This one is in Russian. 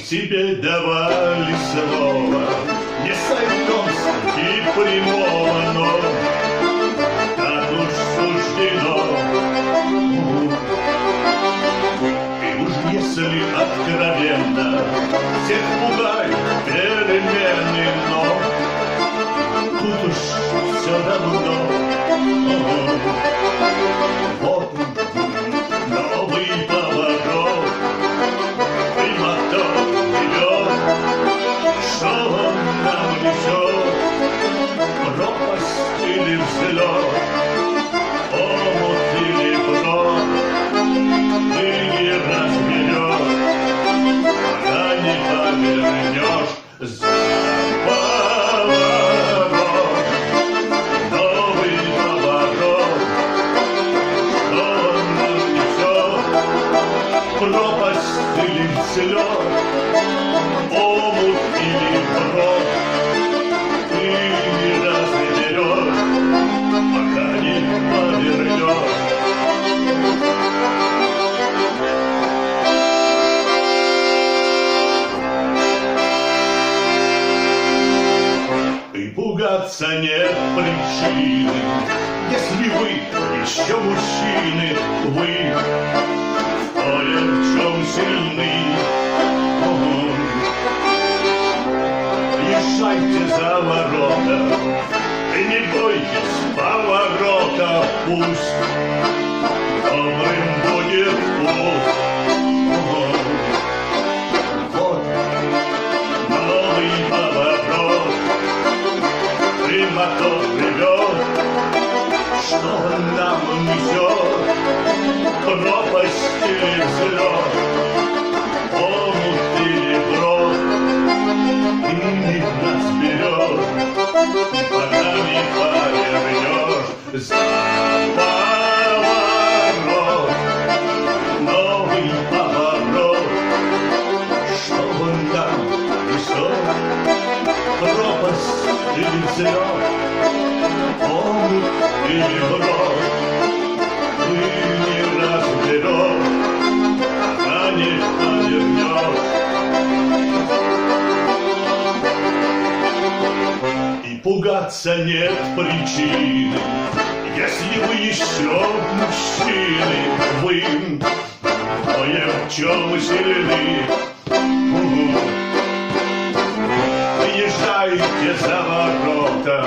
тебе давали слово, не сойдемся и прямого, но так уж суждено. И уж если откровенно всех пугают перемены, но тут уж все равно. Вот новый поворот, и мотор идет, что он нам несет, пропасть или взлет, омут или брод, ты не разберешь, пока не повернешь за поворот. Новый поворот, что он нам несет, пропасть или взлет, омут или брод, ты не разберешь, пока не повернешь. И пугаться нет причины, если вы еще мужчины, вы кое в чем сильны. Езжайте за ворота, и не бойтесь поворота, пусть добрым будет путь. Вот новый поворот, и мотор ревет, что он нам несет, пропасть или взлет, омут или брод, и не разберешь, пока не повернешь за поворот. Новый поворот, что он нам несет, пропасть или взлет, омут или брод, ты не разберешь, пока не повернешь. И пугаться нет причины, если вы еще мужчины, вы кое в чем сильны. Езжайте за ворота,